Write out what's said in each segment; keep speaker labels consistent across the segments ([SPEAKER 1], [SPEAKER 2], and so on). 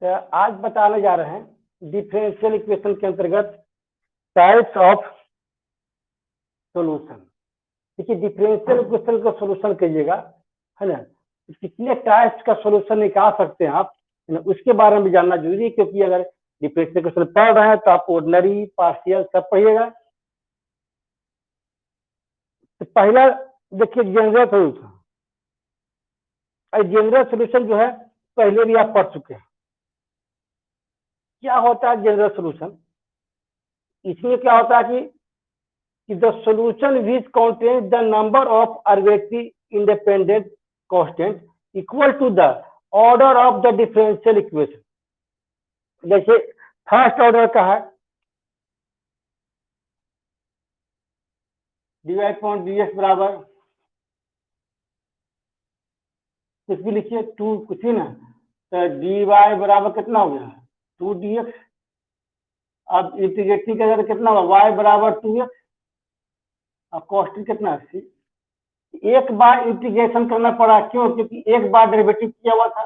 [SPEAKER 1] तो आज बताने जा रहे हैं डिफरेंशियल इक्वेशन के अंतर्गत टाइप्स ऑफ सॉल्यूशन। देखिए डिफरेंशियल इक्वेशन का सॉल्यूशन कीजिएगा, है ना, तो कितने टाइप्स का सॉल्यूशन निकाल सकते हैं आप, है ना, उसके बारे में जानना जरूरी है। क्योंकि अगर डिफरेंशियल इक्वेशन पढ़ रहे हैं तो आप ऑर्डिनरी पार्शियल सब पढ़िएगा। तो पहला देखिए जनरल सॉल्यूशन। जनरल सॉल्यूशन जो है पहले भी आप पढ़ चुके हैं। क्या होता है जनरल सॉल्यूशन? इसमें क्या होता है कि the solution which contains the number of arbitrary independent constants equal to the order of the differential equation। जैसे फर्स्ट ऑर्डर का है dy अपॉन dx बराबर कुछ भी लिखिए, टू कुछ भी ना, तो dy बराबर कितना हो गया 2dx। अब इंटीग्रेटिंग का कितना होगा y बराबर 2x। अब कॉस्टिंग कितना है, एक बार इंटीग्रेशन करना पड़ा, क्यों? क्योंकि एक बार डेरिवेटिव किया हुआ था,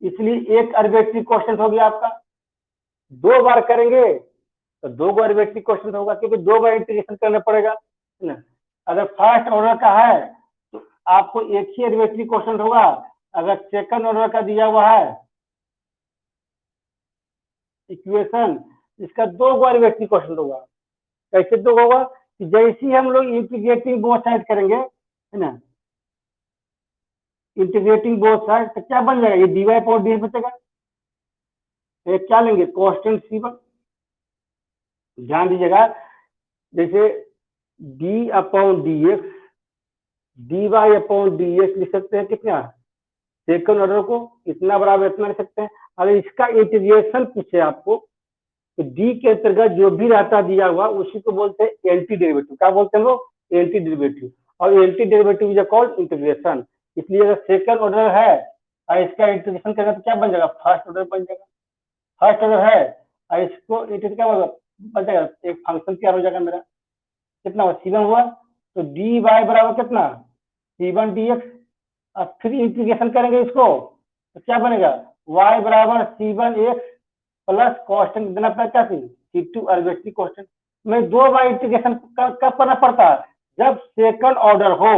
[SPEAKER 1] इसलिए एक आर्बिट्रेरी कांस्टेंट हो गया आपका। दो बार करेंगे तो दो बार आर्बिट्रेरी कांस्टेंट होगा, क्योंकि दो बार इंटीग्रेशन करना पड़ेगा, है ना। अगर फर्स्ट ऑर्डर का है तो आपको एक ही आर्बिट्रेरी कांस्टेंट होगा। अगर सेकंड ऑर्डर का दिया हुआ है इक्वेशन, इसका दो बार आर्बिट्रेरी कांस्टेंट होगा। कैसे दो होगा कि जैसे ही हम लोग इंटीग्रेटिंग बोथ साइड करेंगे, है ना, इंटीग्रेटिंग बोथ साइड, तो क्या बन जाएगा, ये dy अपॉन dx बचेगा। एक क्या लेंगे कांस्टेंट c1। ध्यान दीजिएगा, जैसे d upon dx dy upon dx लिख सकते हैं कितना, सेकंड ऑर्डर को इतना बराबर इतना लिख सकते हैं। अगर इसका इंटीग्रेशन पूछे आपको तो d के अंतर्गत जो भी रहता दिया हुआ उसी को बोलते हैं एंटी डेरिवेटिव। क्या बोलते हैं वो, एंटी डेरिवेटिव। और anti derivative is called integration. इसलिए अगर सेकंड ऑर्डर है और इसका इंटीग्रेशन करेगा तो क्या बन जाएगा, फर्स्ट ऑर्डर बन जाएगा। फर्स्ट ऑर्डर है और इसको इंटीग्रेट क्या बन जाएगा, एक फंक्शन तैयार हो जाएगा मेरा। कितना हुआ c1 हुआ, तो dy बराबर कितना c1 dx। अब फिर इंटीग्रेशन करेंगे इसको तो क्या बनेगा, y बराबर c1 x प्लस कांस्टेंट देना पड़ता है c2 आर्बिट्रेरी कांस्टेंट। में दो बार इंटीग्रेशन कब करना पड़ता है, जब सेकंड ऑर्डर हो।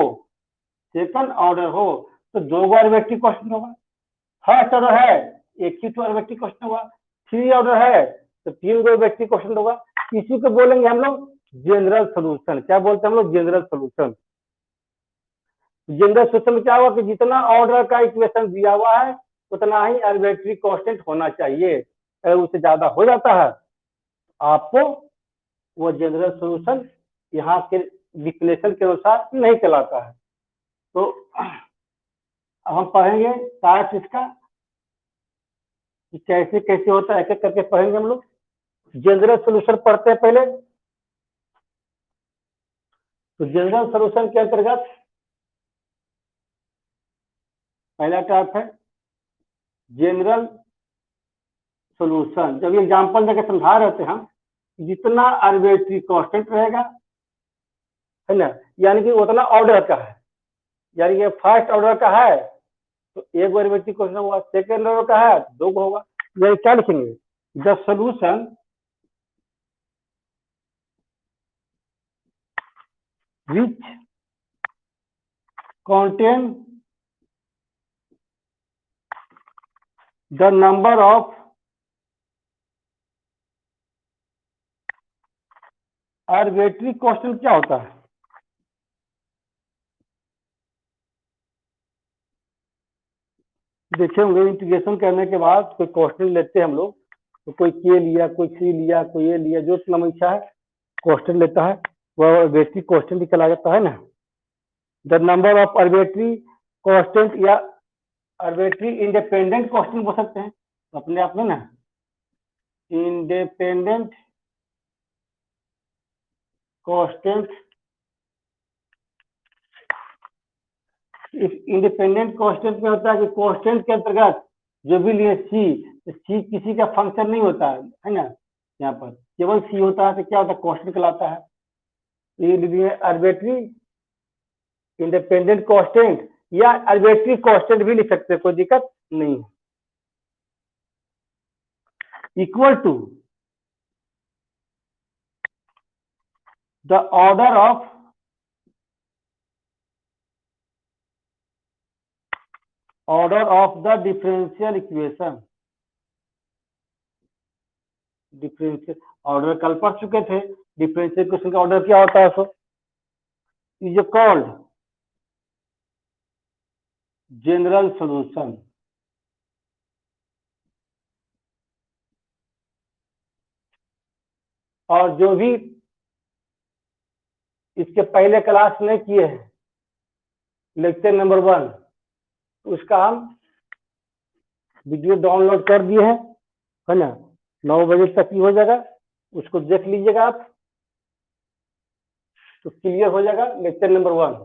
[SPEAKER 1] सेकंड ऑर्डर हो तो दो बार आर्बिट्रेरी कांस्टेंट होगा। फर्स्ट ऑर्डर है एक ही तो आर्बिट्रेरी कांस्टेंट होगा। थ्री ऑर्डर है तो तीन गो आर्बिट्रेरी कांस्टेंट होगा। इसी को बोलेंगे हम लोग जनरल सॉल्यूशन। क्या बोलते हैं हम लोग, जनरल सॉल्यूशन। जनरल सॉल्यूशन में क्या हुआ कि जितना ऑर्डर का इक्वेशन दिया हुआ है उतना ही आर्बिट्रेरी कांस्टेंट होना चाहिए। अगर उससे ज्यादा हो जाता है आपको वो जनरल सॉल्यूशन यहाँ के डिफिनेशन के अनुसार नहीं चलाता है। तो अब हम पढ़ेंगे टाइप्स इसका कि कैसे कैसे होता है, एक एक करके पढ़ेंगे हम लोग। जनरल सॉल्यूशन पढ़ते हैं पहले। तो जनरल सॉल्यूशन के अंतर्गत पहला टाइप है जनरल सॉल्यूशन। जब एग्जांपल देकर समझा रहे थे हम, जितना आर्बिट्रेरी कांस्टेंट रहेगा, है ना, यानी कि उतना ऑर्डर का है। यानी कि फर्स्ट ऑर्डर का है तो एक आर्बिट्रेरी कांस्टेंट होगा, सेकंड ऑर्डर का है तो दो होगा। यानी क्या लिखेंगे, the solution which contain the number of arbitrary constant. क्या होता है, देखे होंगे इंटीग्रेशन करने के बाद कोई कांस्टेंट लेते हैं हम लोग, तो कोई के लिया, कोई सी लिया, कोई ए लिया, जो इतना इच्छा है कांस्टेंट लेता है वह आर्बिट्रेरी कांस्टेंट ही चला जाता है ना। The number of arbitrary constant या आर्बिट्रेरी इंडिपेंडेंट कांस्टेंट बोल सकते हैं अपने आप में ना, इंडिपेंडेंट कांस्टेंट। इंडिपेंडेंट कांस्टेंट में होता है कि कांस्टेंट के अंतर्गत जो भी लिए सी, तो सी किसी का फंक्शन नहीं होता है ना, यहाँ पर केवल सी होता है तो क्या होता है, कांस्टेंट कहलाता है। आर्बिट्रेरी इंडिपेंडेंट कांस्टेंट या आर्बिट्रेरी कांस्टेंट भी लिख सकते हैं, कोई दिक्कत नहीं है। Equal to the order of the differential equation. Differential order कल पढ़ चुके थे, डिफरेंशियल इक्वेशन का ऑर्डर क्या होता है? So is called general solution. और जो भी इसके पहले क्लास में किए हैं लेक्चर नंबर 1, उसका हम वीडियो डाउनलोड कर दिए हैं, है ना? 9 बजे तक ही हो जाएगा, उसको देख लीजिएगा आप, तो क्लियर हो जाएगा लेक्चर नंबर 1।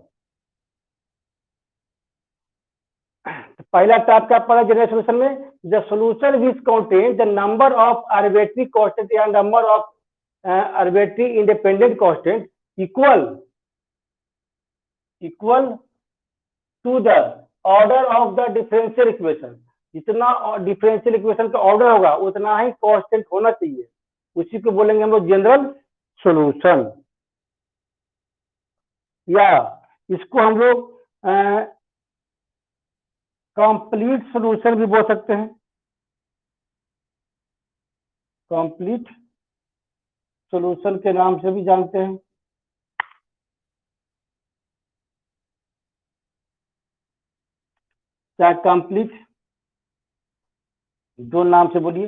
[SPEAKER 1] तो पहला टॉप क्या पड़ा जनरल सॉल्यूशन में? The solution which contain the number of arbitrary constant या number of arbitrary independent constant equal to the order of the differential equation. जितना डिफरेंशियल इक्वेशन का ऑर्डर होगा उतना ही कांस्टेंट होना चाहिए, उसी को बोलेंगे हम लोग जनरल सॉल्यूशन। या इसको हम लोग कंप्लीट सॉल्यूशन भी बोल सकते हैं, कंप्लीट सॉल्यूशन के नाम से भी जानते हैं। क्या कंप्लीट? दो नाम से बोलिए,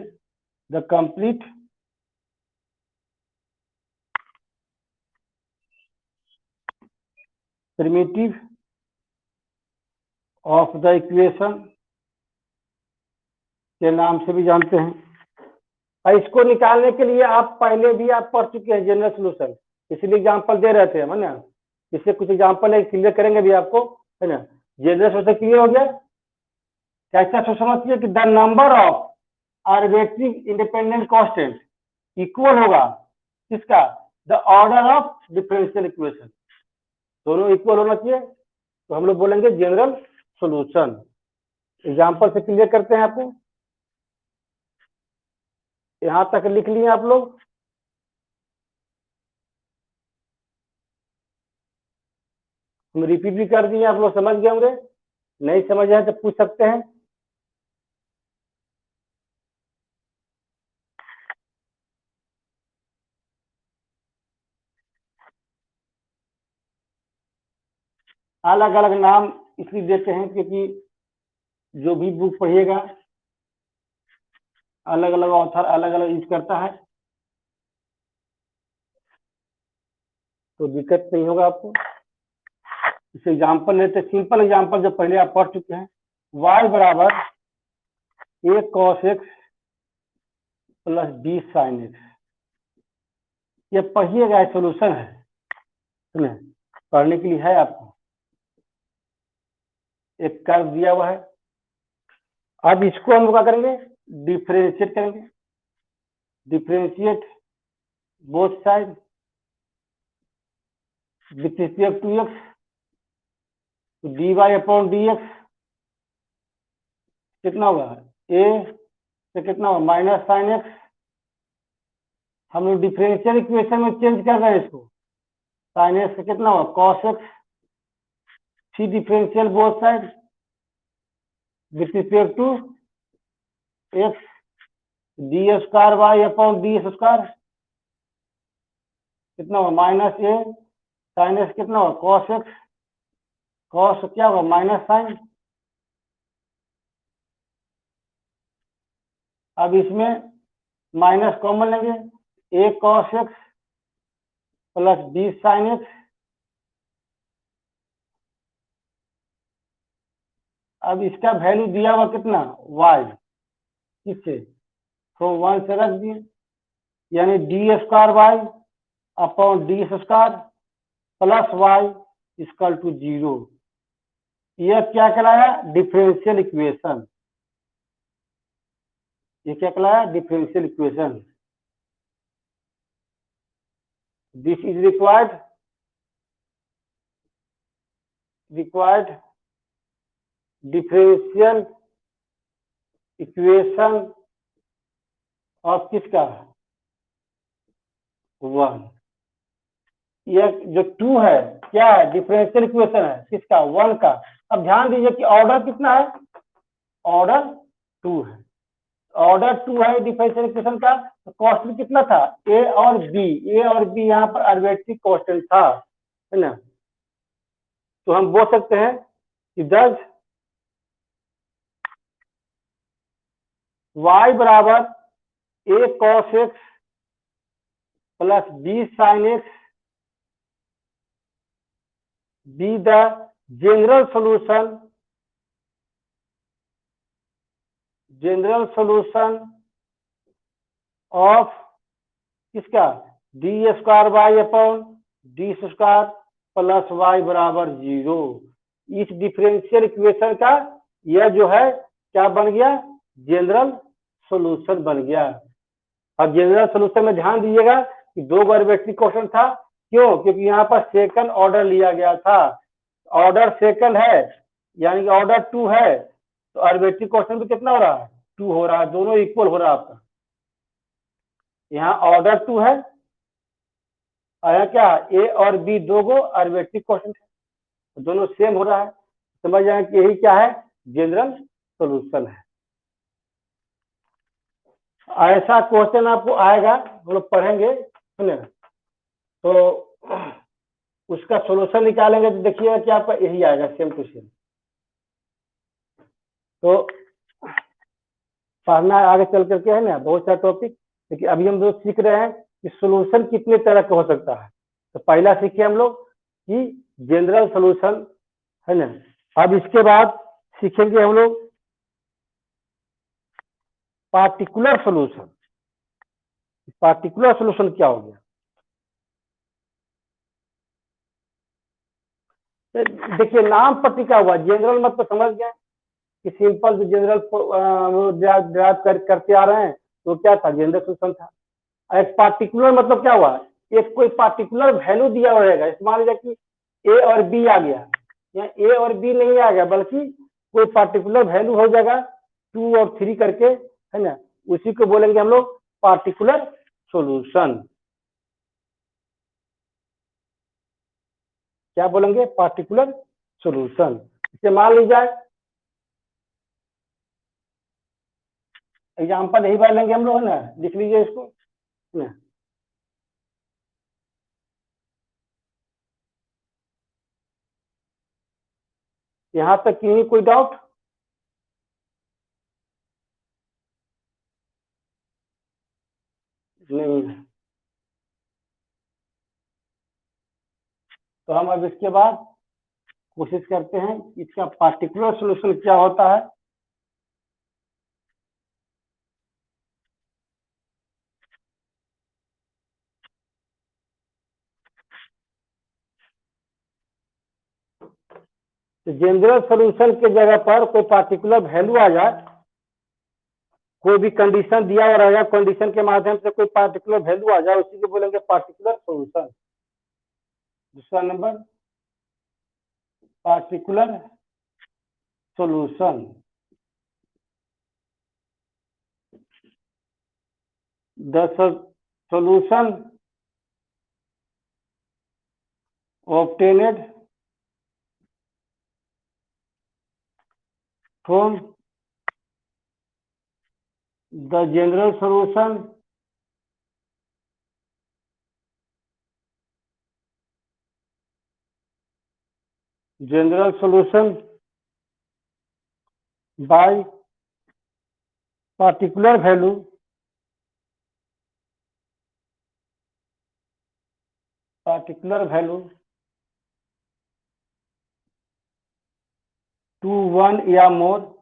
[SPEAKER 1] the complete primitive of the equation के नाम से भी जानते हैं। और इसको निकालने के लिए आप पहले भी आप पढ़ चुके हैं जनरल सॉल्यूशन, इसलिए एग्जांपल दे रहे थे हम, है ना? इससे कुछ एग्जांपल है, क्लियर करेंगे भी आपको, है ना? जनरल सॉल्यूशन क्लियर हो गया। कैसा सोच समझिए कि the number of arbitrary independent constant equal होगा किसका? The order of differential equation. दोनों इक्वल होना चाहिए, तो हम लोग बोलेंगे जनरल सॉल्यूशन। एग्जांपल से क्लियर करते हैं आपको, यहां तक लिख लिए आप लोग? हम रिपीट भी कर दिए, आप लोग समझ गए होंगे। नहीं समझ आए तो पूछ सकते हैं। अलग अलग नाम इसलिए देते हैं क्योंकि जो भी बुक पढ़िएगा अलग अलग ऑथर अलग अलग यूज करता है, तो दिक्कत नहीं होगा आपको। इसे एग्जाम्पल लेते, सिंपल एग्जाम्पल जो पहले आप पढ़ चुके हैं, y बराबर a cos x plus b sin x। ये पढ़िएगा, सोल्यूशन है, सुने पढ़ने के लिए है, आपको एक कर्व दिया हुआ है। अब इसको हम क्या करेंगे? डिफरेंशिएट करेंगे, differentiate both side with respect to x, तो dy अपॉन dx कितना होगा? a से कितना होगा? Minus sine x। हम लोग डिफरेंशियल इक्वेशन में चेंज कर रहे हैं इसको, साइन x से कितना होगा? Cos x। See differential both side with respect to x, d square y upon d square कितना होगा? माइनस ए साइन एक्स कितना होगा? Cos x. कॉस क्या होगा? Minus sine. अब इसमें माइनस कॉमन लेंगे, a cos x plus b sine x. अब इसका वैल्यू दिया हुआ कितना? वाई, किससे? फ्रॉम 1 से रख दिए, यानी d square y upon d square plus y equal to 0। यह क्या कहलाया? Differential equation. ये क्या कहलाया? Differential equation. This is required differential equation of किसका 1। ये जो 2 है क्या है डिफरेंशियल इक्वेशन है किसका 1 का। अब ध्यान दीजिए कि ऑर्डर कितना है ऑर्डर 2 है। ऑर्डर 2 है डिफरेंशियल इक्वेशन का तो कॉस्ट कितना था ए और बी यहाँ पर आर्बिट्रेरी कांस्टेंट था है ना। तो हम बोल सकते हैं कि दस y बराबर a cos x plus b sin x be the general solution of किसका d square y upon d square plus y बराबर 0। इस डिफरेंशियल इक्वेशन का यह जो है क्या बन गया जनरल सॉल्यूशन बन गया। अब जनरल सॉल्यूशन में ध्यान दीजिएगा कि दो आर्बिट्रेरी कांस्टेंट था क्यों क्योंकि यहाँ पर सेकंड ऑर्डर लिया गया था। ऑर्डर सेकंड है यानी कि ऑर्डर 2 है तो आर्बिट्रेरी कांस्टेंट भी कितना हो रहा है 2 हो रहा है दोनों इक्वल हो रहा है आपका। यहाँ ऑर्डर 2 है आया क्या ए और बी दो गो आर्बिट्रेरी कांस्टेंट है दोनों सेम हो रहा है। समझ जाए कि यही क्या है जनरल सॉल्यूशन है। ऐसा क्वेश्चन आपको आएगा हम लोग पढ़ेंगे है ना तो उसका सॉल्यूशन निकालेंगे तो देखिएगा कि आपका यही आएगा सेम टू सेम। तो पढ़ना आगे चल करके है ना बहुत सारे टॉपिक लेकिन अभी हम लोग सीख रहे हैं कि सॉल्यूशन कितने तरह का हो सकता है। तो पहला सीखे हम लोग कि जनरल सॉल्यूशन है ना। अब इसके बाद सीखेंगे हम लोग पार्टिकुलर सॉल्यूशन। पार्टिकुलर सॉल्यूशन क्या हो गया तो देखिए नाम पर टिका हुआ जनरल मत तो समझ गए कि सिंपल जो जनरल करते आ रहे हैं तो क्या था जनरल सॉल्यूशन था। एक पार्टिकुलर मतलब क्या हुआ एक कोई पार्टिकुलर वैल्यू दिया रहेगा मान लीजिए कि ए और बी आ गया या ए और बी नहीं आ गया बल्कि कोई पार्टिकुलर वैल्यू हो जाएगा 2 और 3 करके है ना उसी को बोलेंगे हम लोग पार्टिकुलर सॉल्यूशन। क्या बोलेंगे पार्टिकुलर सॉल्यूशन। इसे मान लीजिए एग्जाम्पल यही बार लेंगे हम लोग है ना लिख लीजिए इसको है ना। यहाँ तक की कोई डाउट नहीं है। तो हम अब इसके बाद कोशिश करते हैं इसका पार्टिकुलर सॉल्यूशन क्या होता है। तो जनरल सॉल्यूशन के जगह पर कोई पार्टिकुलर वैल्यू आ जाए कोई भी कंडीशन दिया हुआ रहेगा कंडीशन के माध्यम से कोई पार्टिकुलर वैल्यू आ जाए उसी को बोलेंगे पार्टिकुलर सॉल्यूशन। दूसरा number particular solution the solution obtained from the general solution by particular value to one या मोर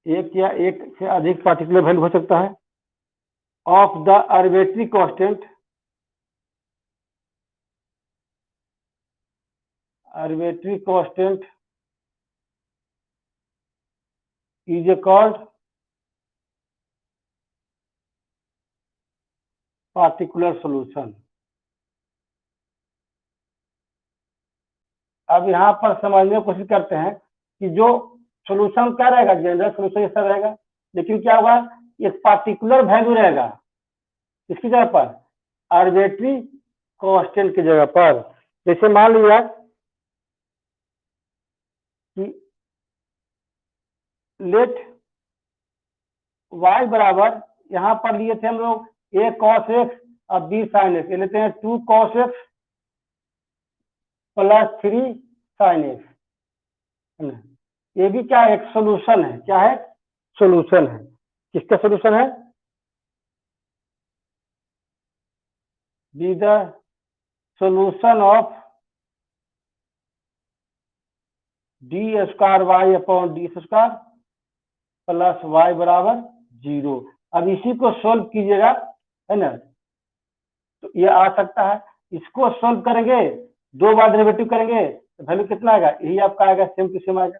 [SPEAKER 1] एक या एक से अधिक पार्टिकुलर वैल्यू हो सकता है of the arbitrary constant is called particular solution. अब यहाँ पर समझने की कोशिश करते हैं कि जो सॉल्यूशन क्या रहेगा जनरल सॉल्यूशन ऐसा रहेगा लेकिन क्या होगा एक पार्टिकुलर वैल्यू रहेगा इसकी जगह पर, आर्बिट्री कांस्टेंट की जगह पर। जैसे मान लिया कि लेट y बराबर, यहाँ पर लिए थे हम लोग a cos x और b sin x, ये लेते हैं 2 cos x plus 3 sin x, है ना। ये भी क्या है, एक सोल्यूशन है। क्या है, सोल्यूशन है। किसका सोल्यूशन है, be the solution of d square y upon d square plus y बराबर 0। अब इसी को सोल्व कीजिएगा, है ना, तो ये आ सकता है। इसको सोल्व करेंगे, 2 बार डेरिवेटिव करेंगे तो वैल्यू कितना आएगा, यही आपका आएगा, सेम टू सेम आएगा,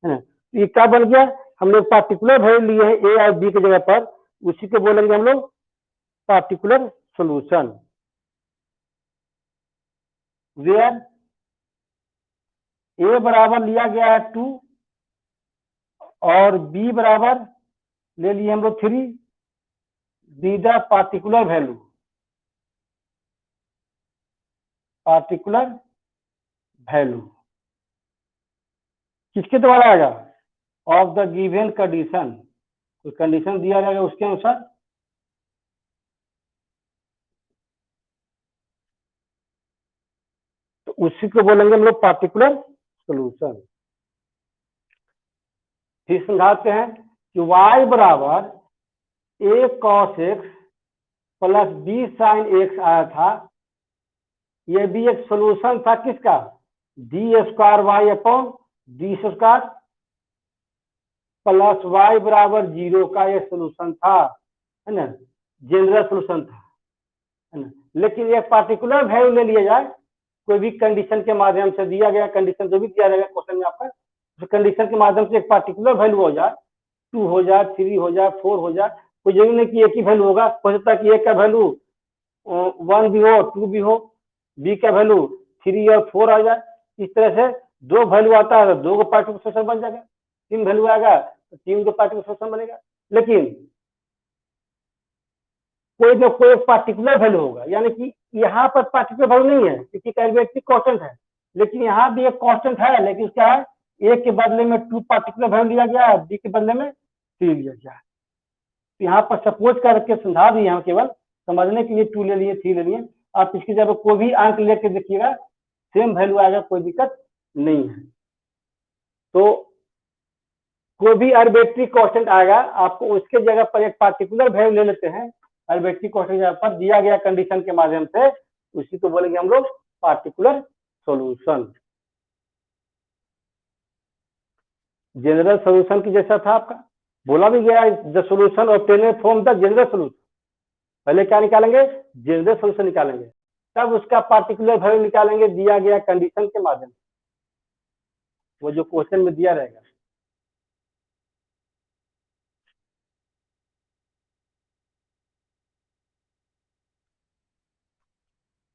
[SPEAKER 1] है ना। तो ये क्या बन गया, हमने पार्टिकुलर वैल्यू लिए हैं ए और बी की जगह पर, उसी को बोलेंगे हम लोग पार्टिकुलर सोल्यूशन। वेयर ए बराबर लिया गया है 2 और बी बराबर ले लिए हम लोग 3, be the particular value, particular value किसके द्वारा आएगा, ऑफ द गिवन कंडीशन, कोई कंडीशन दिया जाएगा उसके अनुसार, तो उसी को बोलेंगे हम लोग पार्टिकुलर सोल्यूशन। फिर समझाते हैं कि y बराबर a cos x plus b sin x आया था, यह भी एक सोल्यूशन था किसका, d square y upon d square plus y बराबर 0 का यह सोल्यूशन था, है ना, जनरल सोल्यूशन था, है ना। लेकिन एक पार्टिकुलर वैल्यू ले लिया जाए, कोई भी कंडीशन के माध्यम से, दिया गया कंडीशन जो भी दिया रहेगा क्वेश्चन में आपका, उस कंडीशन के माध्यम से एक पार्टिकुलर वैल्यू हो जाए, 2 हो जाए, 3 हो जाए, 4 हो जाए, कोई जरूरी नहीं कि एक ही वैल्यू होगा, हो सकता है कि एक का वैल्यू 1 भी हो, 2 भी हो, बी का वैल्यू 3 और 4 आ जाए। इस तरह से 2 वैल्यू आता है तो 2 को पार्टिकुलर सोल्यूशन बन जाएगा, 3 वैल्यू आएगा तो 3 को पार्टिकुलर सोल्यूशन बनेगा। लेकिन कोई ना कोई पार्टिकुलर वैल्यू होगा, यानी कि यहाँ पर पार्टिकुलर वैल्यू नहीं है क्योंकि कैलकुलेटिव कांस्टेंट है, लेकिन यहाँ भी एक कांस्टेंट है, लेकिन क्या है, ए के बदले में 2 पार्टिकुलर वैल्यू लिया गया है, बी के बदले में 3 लिया गया है। तो यहाँ पर सपोज करके समझा दिए हैं, केवल समझने के लिए 2 ले लिए, 3 ले लिए। आप इसकी जब कोई भी अंक लेके देखिएगा सेम वैल्यू आएगा, कोई दिक्कत नहीं है। तो कोई भी आर्बिट्री कांस्टेंट आएगा, आपको उसके जगह पर एक पार्टिकुलर वैल्यू ले लेते हैं, आर्बिट्री कांस्टेंट जगह पर दिया गया कंडीशन के माध्यम से, उसी को बोलेंगे हम लोग पार्टिकुलर सॉल्यूशन। जनरल सॉल्यूशन की जैसा था आपका, बोला भी गया the solution obtained from the general solution, पहले क्या निकालेंगे, जनरल सॉल्यूशन निकालेंगे, तब उसका पार्टिकुलर वैल्यू निकालेंगे दिया गया कंडीशन के माध्यम से, वो जो क्वेश्चन में दिया रहेगा।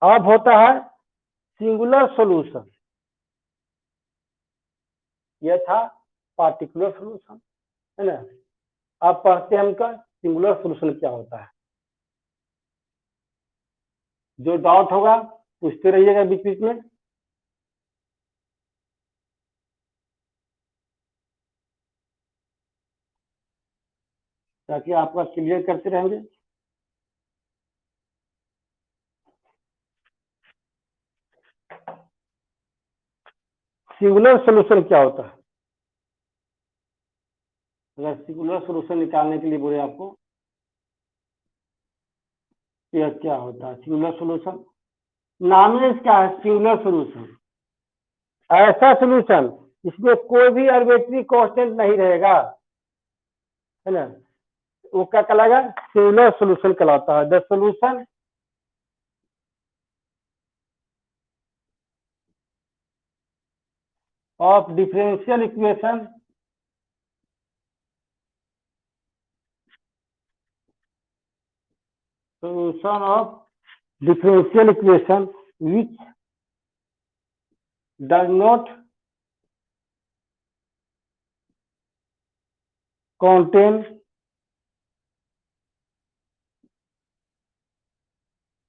[SPEAKER 1] अब होता है सिंगुलर सॉल्यूशन, यह था पार्टिकुलर सॉल्यूशन, है ना। अब पढ़ते हैं हमका सिंगुलर सॉल्यूशन क्या होता है। जो डाउट होगा पूछते रहिएगा बीच बीच में। ताकि आपका क्लियर करते रहेंगे। सिंगुलर सॉल्यूशन क्या होता है, अगर सिंगुलर सॉल्यूशन निकालने के लिए बोले आपको, यह क्या होता है सिंगुलर सॉल्यूशन, नाम ही इसका है सिंगुलर सॉल्यूशन, ऐसा सॉल्यूशन इसमें कोई भी आर्बिट्री कांस्टेंट नहीं रहेगा, है ना, वो क्या कहलाएगा, सिंगुलर सॉल्यूशन कहलाता है। The solution of differential equation solution of differential equation which does not contain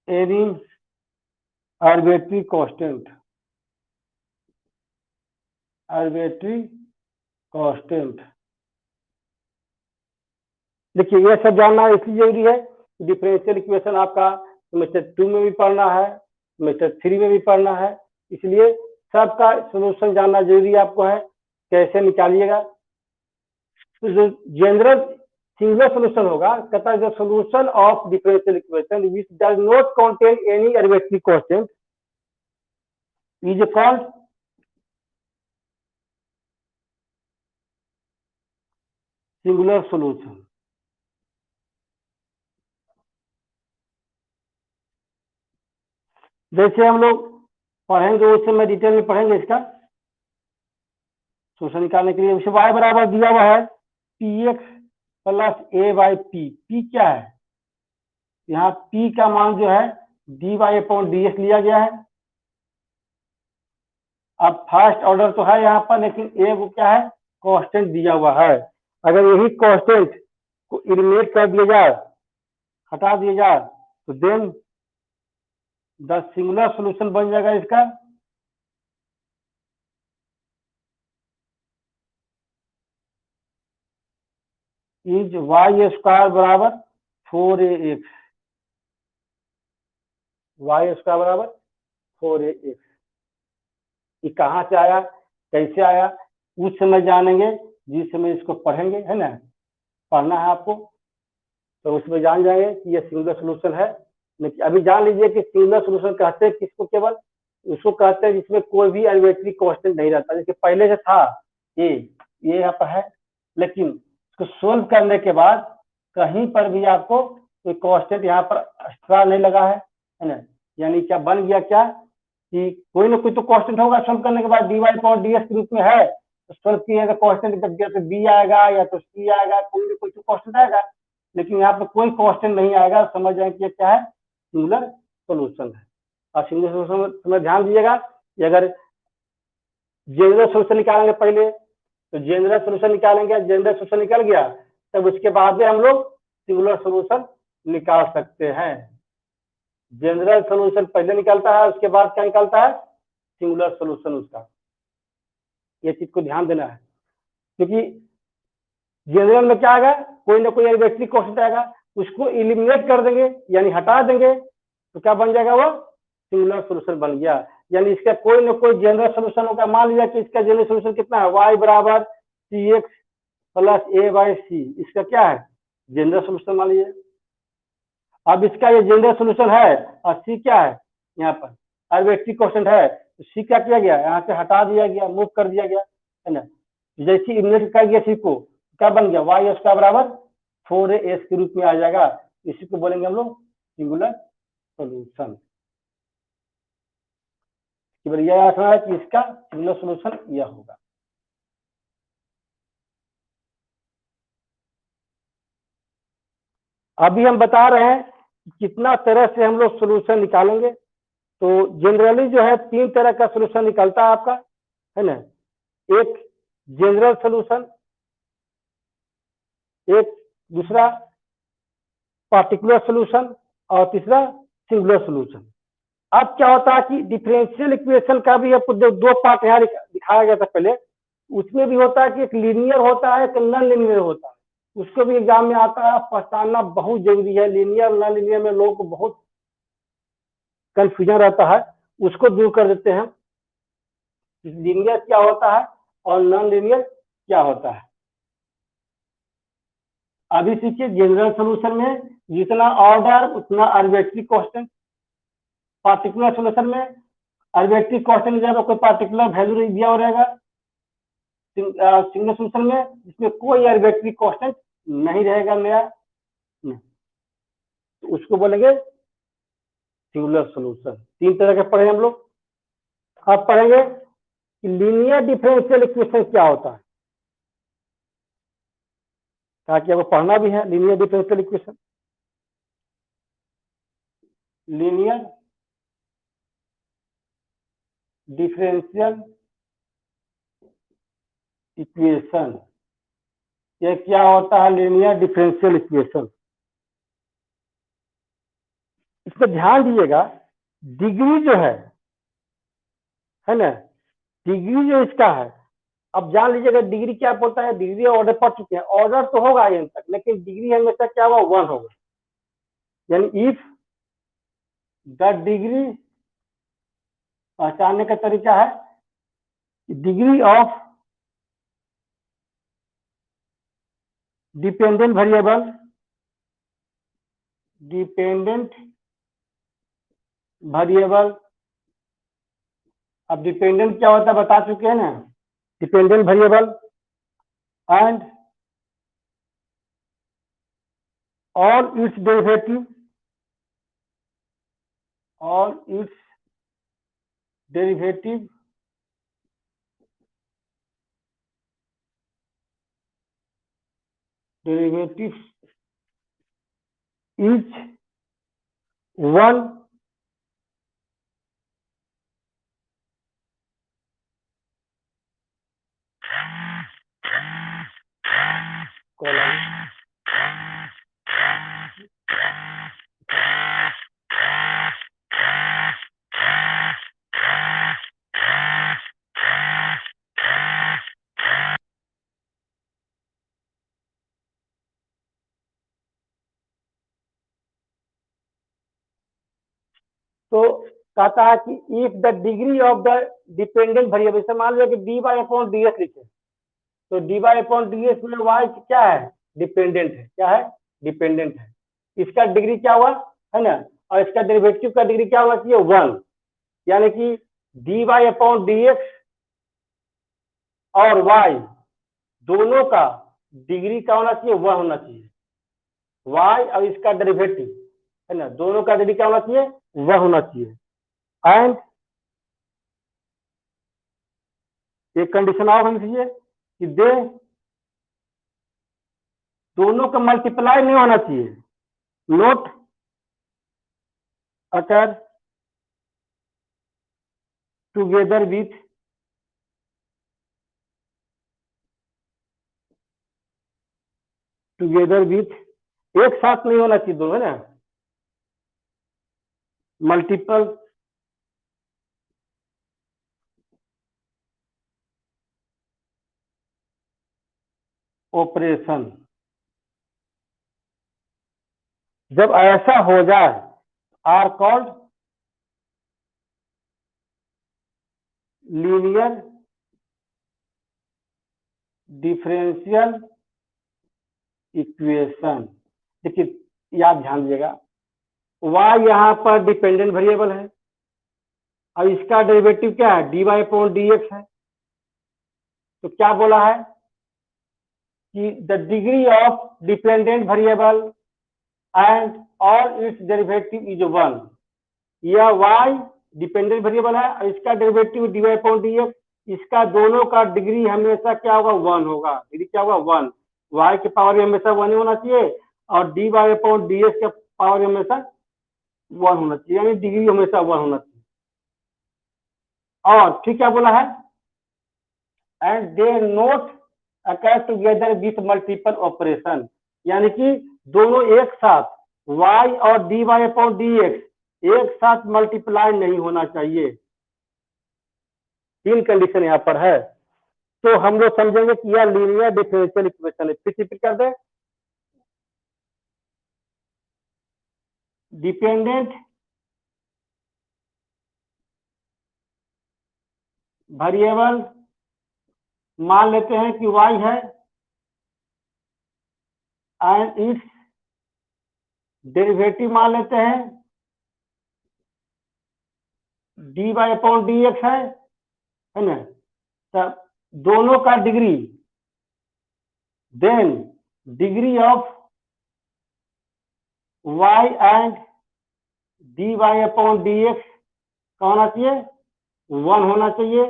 [SPEAKER 1] any arbitrary constant, arbitrary constant. देखिए ये सब जानना इसलिए जरूरी है, डिफरेंशियल इक्वेशन आपका सेमेस्टर 2 में भी पढ़ना है, सेमेस्टर 3 में भी पढ़ना है, इसलिए सबका सोल्यूशन जानना जरूरी आपको है, कैसे निकालिएगा। तो जो जनरल सिंगुलर सोल्यूशन होगा, कहता है the solution of differential equation which does not contain any arbitrary constant is called singular solution. जैसे हम लोग पढ़ेंगे उससे मैं डिटेल में पढ़ेंगे इसका सोल्यूशन निकालने के लिए। उसे y बराबर दिया हुआ है P x plus A by P. P क्या है, यहाँ p का मान जो है dy अपॉन डी एक्स लिया गया है। अब फर्स्ट ऑर्डर तो है यहाँ पर, लेकिन ए वो क्या है, कांस्टेंट दिया हुआ है। अगर यही कांस्टेंट को एलिमिनेट कर दिया जाए, हटा दिया जाए, तो देन द सिंगुलर सोल्यूशन बन जाएगा इसका इज वाई स्क्वायर बराबर 4ax, वाई स्क्वायर बराबर 4ax। ये कहाँ से आया, कैसे आया, उस समय जानेंगे जिस समय इसको पढ़ेंगे, है ना, पढ़ना है आपको, तो उसमें जान जाएंगे कि ये सिंगुलर सोल्यूशन है। लेकिन अभी जान लीजिए कि सिंगुलर सोल्यूशन कहते हैं किसको, केवल उसको कहते हैं जिसमें कोई भी आर्बिट्री कांस्टेंट नहीं रहता। जैसे पहले से था ये यहाँ पर है, लेकिन इसको सोल्व करने के बाद कहीं पर भी आपको कोई कांस्टेंट यहाँ पर एक्स्ट्रा नहीं लगा है ना, यानी क्या बन गया, क्या कि कोई ना कोई तो कांस्टेंट होगा सोल्व करने के बाद, dy अपॉन dx के रूप में है, तो सोल्व किएगा कांस्टेंट तो b आएगा या तो c आएगा, कोई ना कोई तो कांस्टेंट आएगा। लेकिन यहाँ पर कोई कांस्टेंट नहीं आएगा, समझ जाए कि ये क्या है, सिंगुलर सोल्यूशन है। और सिंगुलर सोल्यूशन में ध्यान दीजिएगा कि अगर जनरल सोल्यूशन निकालेंगे पहले, तो जनरल सोल्यूशन निकालेंगे, जनरल सोल्यूशन निकल गया तब उसके बाद में हम लोग सिंगुलर सोल्यूशन निकाल सकते हैं। जनरल सोल्यूशन पहले निकलता है, उसके बाद क्या निकलता है, सिंगुलर सोल्यूशन उसका। ये चीज को ध्यान देना है, क्योंकि जनरल में क्या आएगा, कोई ना कोई आर्बिट्री कांस्टेंट आएगा, उसको इलिमिनेट कर देंगे यानी हटा देंगे, तो क्या बन जाएगा, वो सिंगुलर सोल्यूशन बन गया। यानी इसका कोई ना कोई जनरल सोल्यूशन होगा। मान लिया कि इसका जनरल सोल्यूशन कितना है, y बराबर सी एक्स प्लस ए बाई सी, इसका क्या है, जनरल सोल्यूशन मान लीजिए। अब इसका ये जनरल सोल्यूशन है और सी क्या है, यहाँ पर आर्बिट्री कांस्टेंट है, तो सी क्या किया गया, यहाँ से हटा दिया गया, मूव कर दिया गया, है ना। जैसे इलिमिनेट कर दिया सी को, क्या बन गया, वाई उसका बराबर 4ax के रूप में आ जाएगा। इसी को बोलेंगे हम लोग सिंगुलर सोल्यूशन। केवल यह रखना है कि इसका सिंगुलर सोल्यूशन यह होगा। अभी हम बता रहे हैं कि कितना तरह से हम लोग सोल्यूशन निकालेंगे। तो जनरली जो है 3 तरह का सोल्यूशन निकलता है आपका, है ना। एक जनरल सोल्यूशन, एक दूसरा पार्टिकुलर सोल्यूशन, और तीसरा सिंगुलर सोल्यूशन। अब क्या होता है कि डिफरेंशियल इक्वेशन का भी आपको दो पार्ट यहाँ दिखाया गया था पहले। उसमें भी होता है कि एक लीनियर होता है, एक नॉन लीनियर होता है। उसको भी एग्जाम में आता है, पहचानना बहुत जरूरी है। लीनियर नॉन लीनियर में लोगों को बहुत कंफ्यूजन रहता है, उसको दूर कर देते हैं। लीनियर क्या होता है और नॉन लीनियर क्या होता है। अभी सीखिए, जनरल सोल्यूशन में जितना ऑर्डर उतना आर्बिट्री कांस्टेंट। पार्टिकुलर सोल्यूशन में आर्बिट्री कांस्टेंट जगह कोई पार्टिकुलर वैल्यू दिया हो रहेगा। सिंगुलर सोल्यूशन में जिसमें कोई आर्बिट्री कांस्टेंट नहीं रहेगा नया, तो उसको बोलेंगे सिंगुलर सोल्यूशन। 3 तरह के पढ़े हम लोग। अब पढ़ेंगे कि लीनियर डिफरेंशियल इक्वेशन क्या होता है, ताकि आपको पढ़ना भी है linear differential equation. Linear differential equation, ये क्या होता है, लीनियर डिफरेंशियल इक्वेशन। तो ध्यान दीजिएगा, डिग्री जो है ना, डिग्री जो इसका है, अब जान लीजिएगा डिग्री क्या बोलता है, डिग्री ऑर्डर पढ़ चुके हैं, ऑर्डर तो होगा एन तक, लेकिन डिग्री हमेशा क्या होगा, 1 होगा। यानी इफ द डिग्री, पहचानने का तरीका है डिग्री ऑफ डिपेंडेंट वेरिएबल, अब डिपेंडेंट क्या होता है बता चुके हैं ना, dependent variable and all its derivative derivatives each one column। तो कहता है कि if the degree of the dependent variable, से मान लिया कि d y upon d s लिखे, तो d y upon d s में वाई क्या है, डिपेंडेंट है, क्या है, डिपेंडेंट है, इसका डिग्री क्या हुआ, है ना, और इसका डेरिवेटिव का डिग्री क्या होना चाहिए, 1। यानी कि d y upon d x और वाई दोनों का डिग्री क्या होना चाहिए, 1 होना चाहिए, वाई और इसका डेरिवेटिव, है ना, दोनों का डिग्री क्या होना चाहिए, 1 होना चाहिए। एंड एक कंडीशन और होनी चाहिए कि दे दोनों का मल्टीप्लाई नहीं होना चाहिए, नोट अकर टुगेदर विथ एक साथ नहीं होना चाहिए दोनों, है ना, मल्टीपल ऑपरेशन। जब ऐसा हो जाए are called linear differential equation. देखिए याद ध्यान दीजिएगा, y यहाँ पर डिपेंडेंट वेरिएबल है और इसका डेरिवेटिव क्या है, d y upon d x है। तो क्या बोला है कि the degree of dependent variable and all its derivative is 1। यह y डिपेंडेंट वेरिएबल है और इसका derivative d y upon d x, इसका दोनों का डिग्री हमेशा क्या होगा, 1 होगा। डिग्री क्या होगा, 1। y के पावर में हमेशा 1 ही होना चाहिए और d y upon d x का पावर हमेशा 1 होना चाहिए, यानी डिग्री हमेशा 1 होना चाहिए। और ठीक क्या बोला है, and they not occur together with multiple operation, यानी कि दोनों एक साथ y और d y upon d x एक साथ मल्टीप्लाई नहीं होना चाहिए। 3 कंडीशन यहाँ पर है। तो हम लोग समझेंगे कि यह लीनियर डिफरेंशियल इक्वेशन है। फिर रिपीट कर दे, डिपेंडेंट वेरिएबल मान लेते हैं कि y है एंड इट्स डेरिवेटिव मान लेते हैं d y upon d x है ना, तब दोनों का degree, then degree of y and d y upon d x का होना चाहिए, 1 होना चाहिए।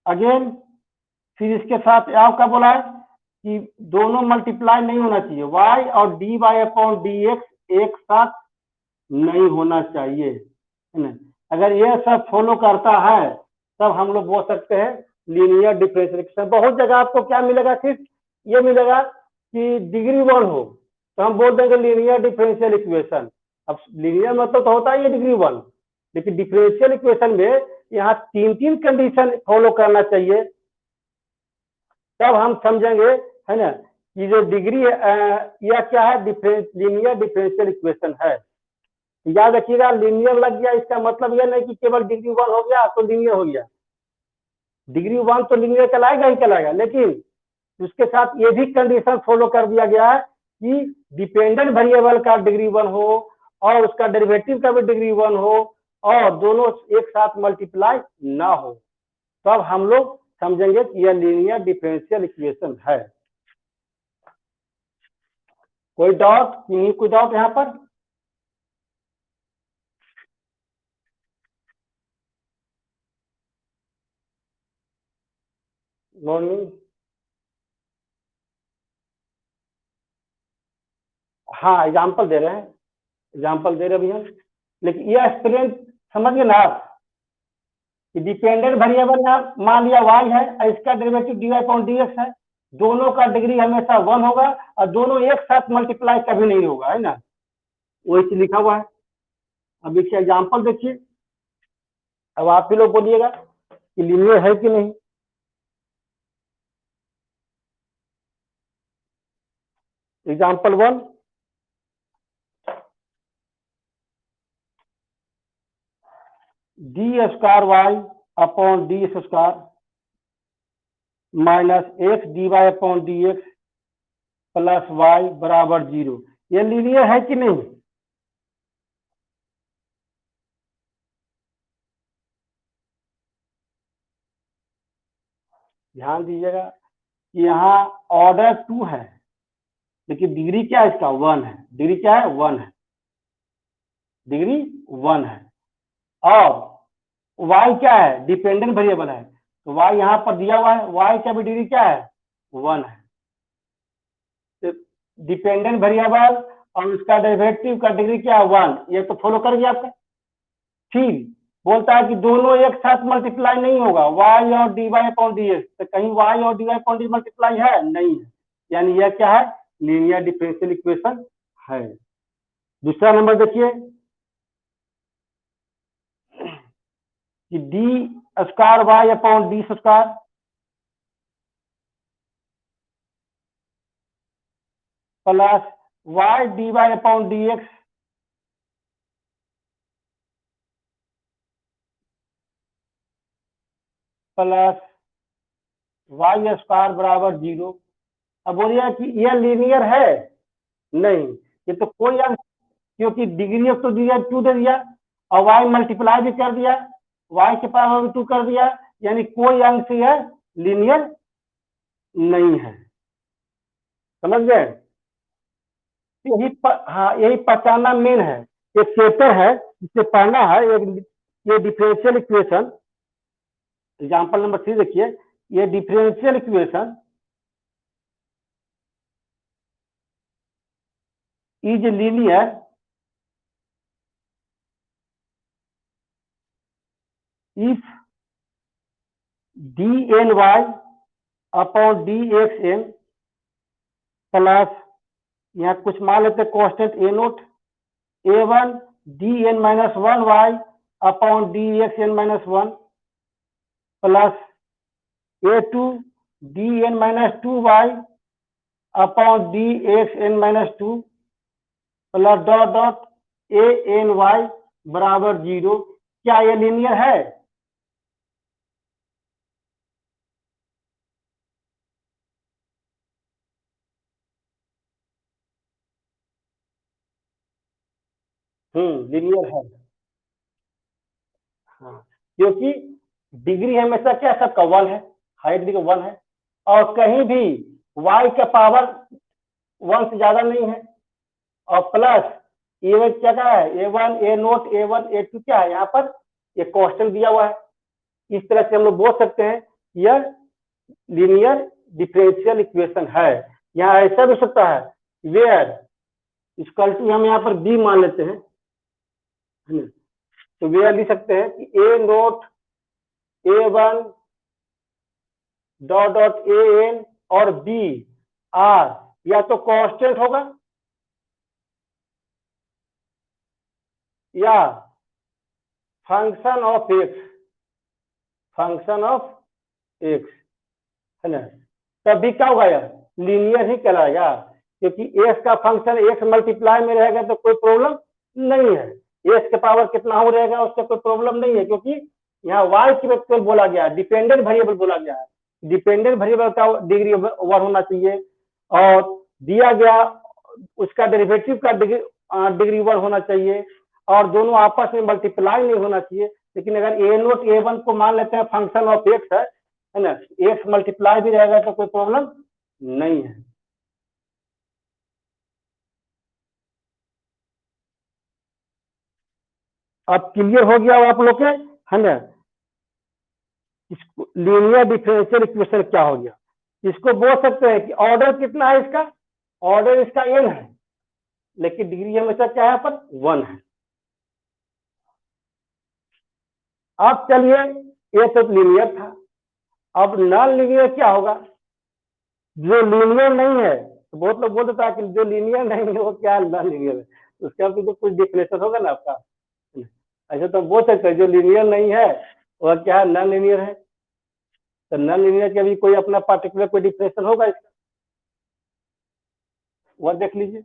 [SPEAKER 1] अगेन फिर इसके साथ आप क्या बोला है कि दोनों मल्टीप्लाई नहीं होना चाहिए, y और d y upon d x एक साथ नहीं होना चाहिए, है ना। अगर ये सब फॉलो करता है तब हम लोग बोल सकते हैं लीनियर डिफरेंशियल इक्वेशन। बहुत जगह आपको क्या मिलेगा, सिर्फ ये मिलेगा कि डिग्री 1 हो तो हम बोल देंगे लीनियर डिफरेंशियल इक्वेशन। अब लीनियर मतलब तो होता ही है डिग्री 1, लेकिन डिफरेंशियल इक्वेशन में यहाँ 3 कंडीशन फॉलो करना चाहिए, तब हम समझेंगे, है ना, कि जो डिग्री यह क्या है, लीनियर डिफरेंशियल इक्वेशन है। याद रखिएगा, लीनियर लग गया इसका मतलब यह नहीं कि केवल डिग्री 1 हो गया तो लीनियर हो गया। डिग्री 1 तो लीनियर कहलाएगा ही कहलाएगा, लेकिन उसके साथ ये भी कंडीशन फॉलो कर दिया गया है कि डिपेंडेंट वेरिएबल का डिग्री 1 हो और उसका डेरिवेटिव का भी डिग्री 1 हो और दोनों एक साथ मल्टीप्लाई ना हो, तब हम लोग समझेंगे कि यह लीनियर डिफरेंशियल इक्वेशन है। कोई डाउट? कोई डाउट यहाँ पर? मॉर्निंग। हाँ, एग्जाम्पल दे रहे हैं, एग्जाम्पल दे रहे हैं भैया, लेकिन यह एक्सपीरियंस समझिए ना आप कि डिपेंडेंट वेरिएबल यहाँ मान लिया y है और इसका डेरिवेटिव dy/dx है, दोनों का डिग्री हमेशा 1 होगा और दोनों एक साथ मल्टीप्लाई कभी नहीं होगा, है ना, वही चीज लिखा हुआ है। अब देखिए एग्जाम्पल देखिए, अब आप भी लोग बोलिएगा कि लीनियर है कि नहीं। Example 1, d² y/ds² minus x dy/dx plus y बराबर 0, ये लीनियर है कि नहीं? ध्यान दीजिएगा कि यहाँ ऑर्डर 2 है, लेकिन डिग्री क्या है इसका? 1 है। डिग्री क्या है? 1 है, डिग्री 1 है। और y क्या है? डिपेंडेंट वेरिएबल है, तो y यहाँ पर दिया हुआ है, y का भी डिग्री क्या है? 1 है। तो डिपेंडेंट वेरिएबल और उसका डेरिवेटिव का डिग्री क्या है? 1। ये तो फॉलो कर गया आपका। फिर बोलता है कि दोनों एक साथ मल्टीप्लाई नहीं होगा, y और dy/dx, तो कहीं y और dy/dx मल्टीप्लाई है? नहीं है, यानी यह क्या है? लीनियर डिफरेंशियल इक्वेशन है। दूसरा नंबर देखिए कि d² y/d² plus y dy/dx plus y² बराबर 0। अब बोलिए कि यह लीनियर है? नहीं, ये तो कोई अंक, क्योंकि डिग्री ऑफ तो दिया 2 दे दिया और y मल्टीप्लाई भी कर दिया, y के पावर 2 कर दिया, यानी कोई अंक से यह लीनियर नहीं है। समझ गए? हाँ, यही पहचानना मेन है। एक चैप्टर है जिससे पढ़ना है, ये डिफरेंशियल इक्वेशन। एग्जाम्पल नंबर 3 देखिए, ये differential equation is linear if dny/dxn plus, यहाँ कुछ मान लेते constant a0, a1 dn-1y/dxn-1 plus a2 dn-2y/dxn-2 plus dot dot any बराबर 0। क्या ये लीनियर है? लीनियर है। हाँ, क्योंकि डिग्री हमेशा क्या सबका 1 है, हाई डिग्री का 1 है और कहीं भी y का पावर 1 से ज्यादा नहीं है। और प्लस ए क्या क्या है? a1 a0 a1 a2 क्या है यहाँ पर? ये कांस्टेंट दिया हुआ है। इस तरह से हम लोग बोल सकते हैं यह लीनियर डिफरेंशियल इक्वेशन है। यहाँ ऐसा भी सकता है वेयर इक्वल टू, हम यहाँ पर बी मान लेते हैं, तो वेयर लिख सकते हैं कि a0 a1 dot dot an और b आर या तो कांस्टेंट होगा या function of x, function of x, है ना, तब भी क्या होगा यार, लीनियर ही कहलाएगा, क्योंकि एक्स का फंक्शन एक्स मल्टीप्लाई में रहेगा तो कोई प्रॉब्लम नहीं है, एक्स के पावर कितना हो रहेगा उससे कोई प्रॉब्लम नहीं है, क्योंकि यहाँ वाई की वेक्टर बोला गया है, डिपेंडेंट वेरिएबल बोला गया है, डिपेंडेंट वेरिएबल का डिग्री वन होना चाहिए, और दिया गया उसका डेरिवेटिव का डिग्री वन होना चाहिए, और दोनों आपस में मल्टीप्लाई नहीं होना चाहिए। लेकिन अगर ए नोट ए वन को मान लेते हैं फंक्शन ऑफ एक्स है ना, एक्स मल्टीप्लाई भी रहेगा तो कोई प्रॉब्लम नहीं है। अब क्लियर हो गया आप लोग के, है ना, इसको लीनियर डिफरेंशियल इक्वेशन क्या हो गया, इसको बोल सकते हैं कि ऑर्डर कितना है इसका, ऑर्डर इसका एन है, लेकिन डिग्री हमेशा क्या है पर वन है। अब चलिए, ये तो लीनियर था, अब नॉन लीनियर क्या होगा, जो लीनियर नहीं है, तो बहुत लोग बोल देता है कि जो लीनियर नहीं है वो क्या नॉन लीनियर है, उसका भी तो कुछ डिफिनेशन होगा ना आपका, ऐसा तो बोल सकते हैं जो लीनियर नहीं है वह क्या है, नॉन लीनियर है, तो नॉन लीनियर का भी कोई अपना पार्टिकुलर कोई डिफिनेशन होगा इसका, वह देख लीजिए।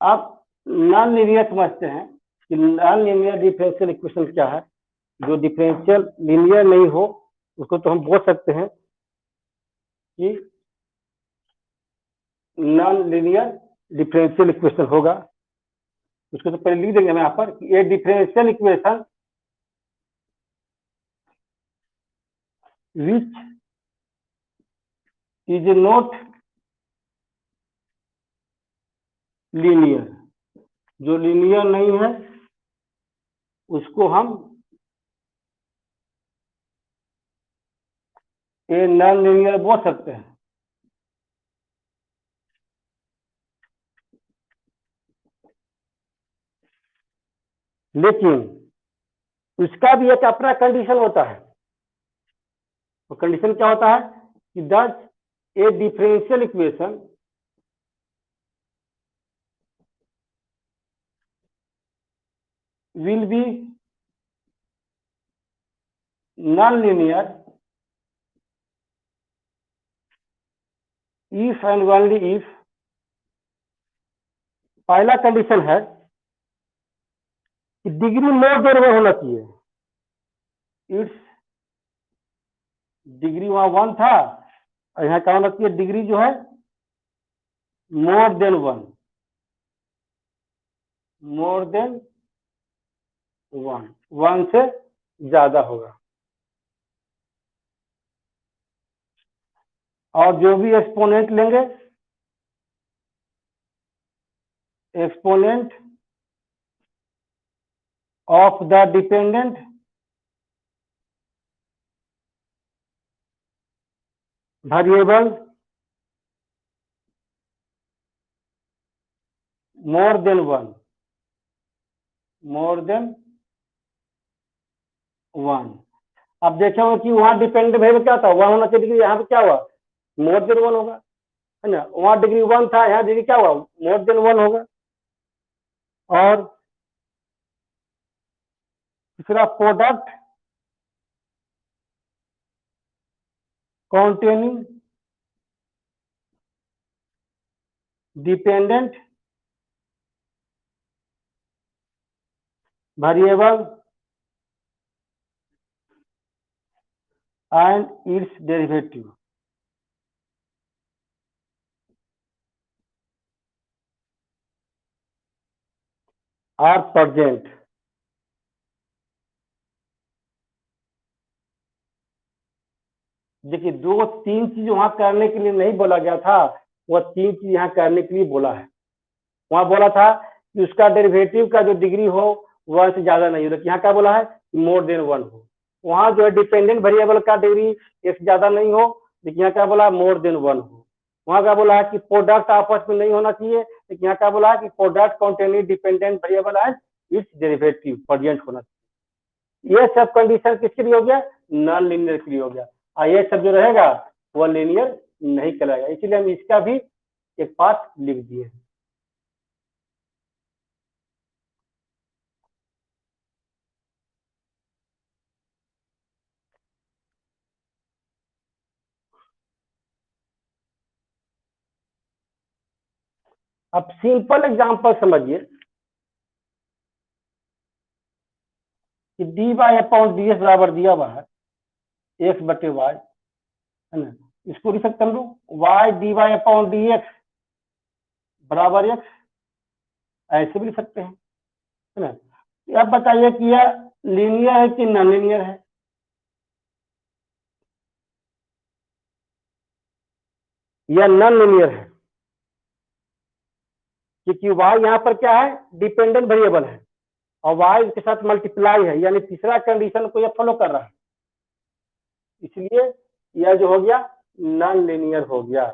[SPEAKER 1] आप नॉन लीनियर समझते हैं कि नॉन लीनियर डिफरेंशियल इक्वेशन क्या है, जो डिफरेंशियल लीनियर नहीं हो उसको तो हम बोल सकते हैं कि नॉन लीनियर डिफरेंशियल इक्वेशन होगा। उसको तो पहले लिख देंगे हम यहाँ पर कि ए differential equation which is not linear, जो लीनियर नहीं है उसको हम ए नॉन लीनियर बोल सकते हैं। लेकिन उसका भी एक अपना कंडीशन होता है, तो कंडीशन क्या होता है कि दस ए differential equation will be non-linear if and only if, पहला कंडीशन है कि डिग्री मोर देन वन होना चाहिए, इट्स डिग्री वहां वन था और यहाँ क्या होना चाहिए, डिग्री जो है more than one, more than one, one से ज्यादा होगा, और जो भी एक्सपोनेंट लेंगे, exponent of the dependent variable more than one, more than one. अब देखेंगे कि वहां डिपेंडेंट वेरिएबल क्या था, वन होना चाहिए, डिग्री यहाँ पे क्या हुआ, मोर देन वन होगा, है ना, वहां डिग्री वन था, यहाँ डिग्री क्या हुआ, मोर देन वन होगा। और तीसरा product containing dependent variable and its derivative are present। देखिए दो तीन चीज वहां करने के लिए नहीं बोला गया था, वह तीन चीज यहाँ करने के लिए बोला है। वहां बोला था कि उसका डेरिवेटिव का जो डिग्री हो वन से ज्यादा नहीं हो, लेकिन यहाँ क्या बोला है मोर देन वन हो। वहां जो है डिपेंडेंट वेरिएबल का डिग्री एक से ज्यादा नहीं हो, लेकिन यहाँ क्या बोला है मोर देन वन हो। वहां क्या बोला है कि प्रोडक्ट आपस में नहीं होना चाहिए, लेकिन यहाँ क्या बोला है कि product containing dependent variable and it's derivative present होना चाहिए। ये सब कंडीशन किसके लिए हो गया, नॉन लीनियर के लिए हो गया, और ये सब जो रहेगा वो लीनियर नहीं कहलाएगा, इसीलिए हम इसका भी एक पार्ट लिख दिए। अब सिंपल एग्जांपल समझिए कि d y upon d s बराबर दिया हुआ है एक्स बटे वाई, है ना, इसको लिख सकते हम लोग y d y upon d x बराबर एक्स, ऐसे भी लिख सकते हैं, है ना। अब बताइए कि यह लीनियर है कि नॉन लीनियर है, यह नॉन लीनियर है, क्योंकि वाई यहाँ पर क्या है, डिपेंडेंट वेरिएबल है, और वाई के साथ मल्टीप्लाई है, यानी तीसरा कंडीशन को यह फॉलो कर रहा है, इसलिए यह जो हो गया नॉन लीनियर हो गया।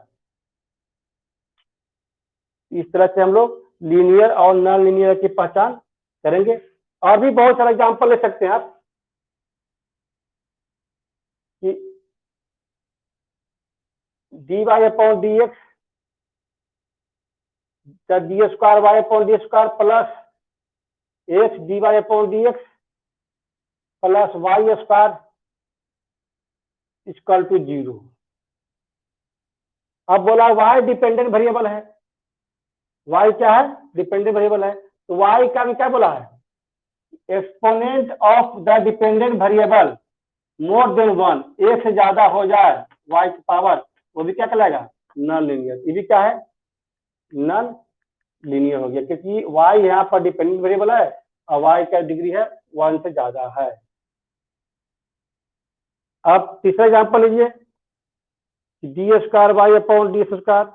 [SPEAKER 1] इस तरह से हम लोग लीनियर और नॉन लीनियर की पहचान करेंगे। और भी बहुत सारे एग्जांपल ले सकते हैं आप कि d y upon d x d square y upon d square plus x d y upon d x plus y square equal to 0। अब बोला वाई डिपेंडेंट वेरिएबल है, वाई क्या है, डिपेंडेंट वेरिएबल है, तो वाई का भी क्या बोला है, exponent of the dependent variable more than 1, एक से ज्यादा हो जाए वाई की पावर, वो भी क्या कहलाएगा, नॉन लीनियर। ये भी क्या है, नॉन लीनियर हो गया, क्योंकि वाई यहाँ पर डिपेंडेंट वेरिएबल है और वाई का डिग्री है 1 से ज्यादा है। अब तीसरा एग्जांपल लीजिए, d square y upon d square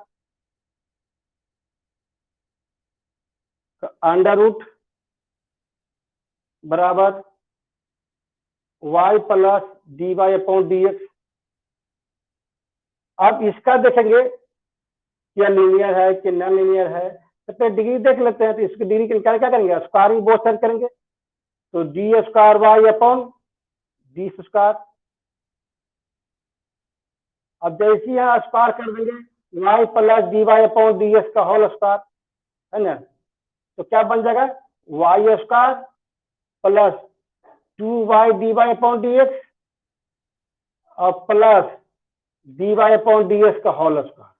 [SPEAKER 1] under root बराबर y plus d y upon d x. अब इसका देखेंगे क्या लीनियर है कि नॉन लीनियर है, तो पहले डिग्री देख लेते हैं, तो इसकी डिग्री के निकाल क्या करेंगे, स्क्वायर भी बोथ साइड करेंगे, तो d square y upon d square. अब जैसे यहाँ स्क्वायर कर देंगे y plus d y upon d x का होल स्क्वायर, है ना, तो क्या बन जाएगा, y square plus 2y d y upon d x और plus d y upon d x का होल स्क्वायर।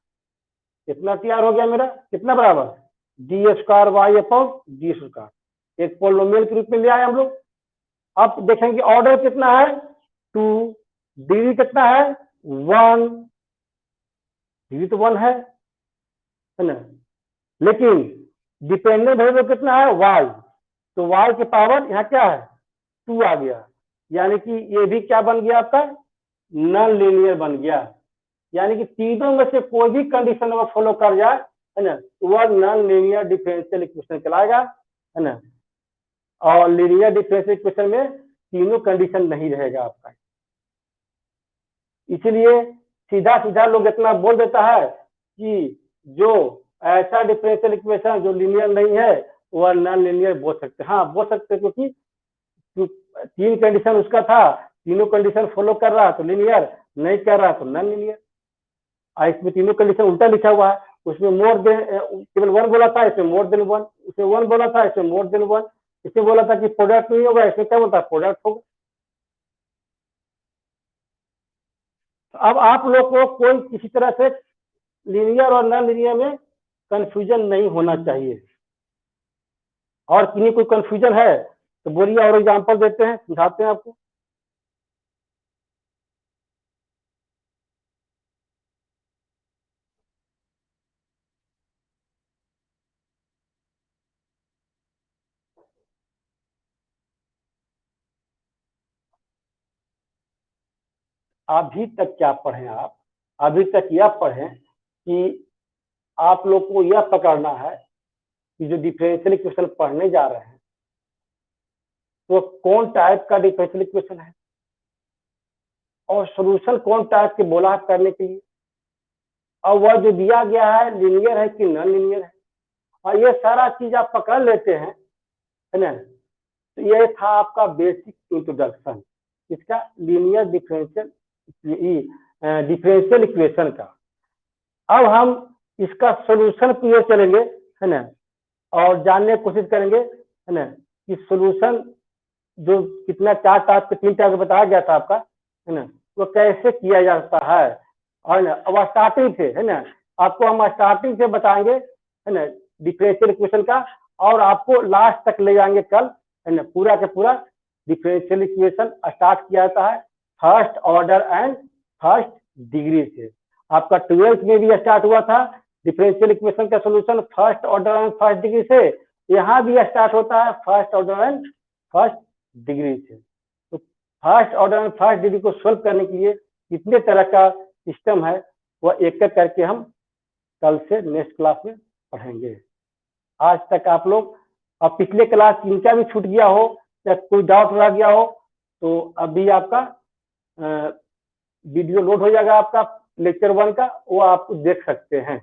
[SPEAKER 1] इतना तैयार हो गया मेरा, कितना बराबर, d square y upon d square, एक पोलिनोमियल के रूप में ले आए हम लोग। अब देखेंगे ऑर्डर कितना है, 2, डिग्री कितना है, 1, डिग्री तो 1 है ना, लेकिन डिपेंडेंट वेरिएबल कितना है, y, तो y की पावर यहाँ क्या है, 2 आ गया, यानी कि ये भी क्या बन गया आपका, नॉन लीनियर बन गया। यानी कि तीनों में से कोई भी कंडीशन अगर फॉलो कर जाए, है ना, तो वह नॉन लीनियर डिफरेंशियल इक्वेशन कहलाएगा, है ना। और लीनियर डिफरेंशियल इक्वेशन में तीनों कंडीशन नहीं रहेगा आपका, इसलिए सीधा सीधा लोग इतना बोल देता है कि जो ऐसा डिफरेंशियल इक्वेशन जो लीनियर नहीं है वह नॉन लीनियर बोल सकते हैं, हाँ बोल सकते हैं, क्योंकि 3 कंडीशन उसका था, तीनों कंडीशन फॉलो कर रहा तो लीनियर, नहीं कर रहा तो नॉन लीनियर। इसमें तीनों कंडीशन उल्टा लिखा हुआ है, उसमें मोर देन केवल 1 बोला था, इसमें मोर देन 1, इसमें 1 बोला था, इसमें मोर देन 1, इसमें बोला था कि प्रोडक्ट नहीं होगा, इसमें क्या बोलता है, प्रोडक्ट होगा। तो अब आप लोग को कोई किसी तरह से लीनियर और नॉन लीनियर में कंफ्यूजन नहीं होना चाहिए, और किन्हीं कोई कंफ्यूजन है तो बोलिए, और एग्जांपल देते हैं, समझाते हैं आपको। अभी तक क्या पढ़े आप, अभी तक यह पढ़े कि आप लोग को यह पकड़ना है कि जो डिफरेंशियल इक्वेशन पढ़ने जा रहे हैं तो कौन टाइप का डिफरेंशियल इक्वेशन है, और सोल्यूशन कौन टाइप के बोला है करने के लिए, और वह जो दिया गया है लीनियर है कि नॉन लीनियर है, और ये सारा चीज आप पकड़ लेते हैं, है ना, तो ये था आपका बेसिक इंट्रोडक्शन इसका लीनियर डिफरेंशियल इक्वेशन का। अब हम इसका सॉल्यूशन की ओर चलेंगे, है ना, और जानने की कोशिश करेंगे, है ना, कि सॉल्यूशन जो कितना 4 टाइप के 3 टाइप बताया गया था आपका, है ना, वो कैसे किया जाता है। और ना अब स्टार्टिंग से, है ना, आपको हम स्टार्टिंग से बताएंगे, है ना, डिफरेंशियल इक्वेशन का, और आपको लास्ट तक ले जाएंगे कल, है ना, पूरा का पूरा डिफरेंशियल इक्वेशन स्टार्ट किया जाता है first order and first degree से। आपका 12th में भी स्टार्ट हुआ था डिफरेंशियल इक्वेशन का solution first order and first degree से, यहाँ भी स्टार्ट होता है first order and first degree से। तो first order and first degree को सोल्व करने के लिए कितने तरह का सिस्टम है वह एक एक करके हम कल से नेक्स्ट क्लास में पढ़ेंगे। आज तक आप लोग, अब पिछले क्लास इनका भी छूट गया हो या कोई डाउट रह गया हो तो अभी आपका वीडियो लोड हो जाएगा आपका लेक्चर 1 का, वो आप देख सकते हैं।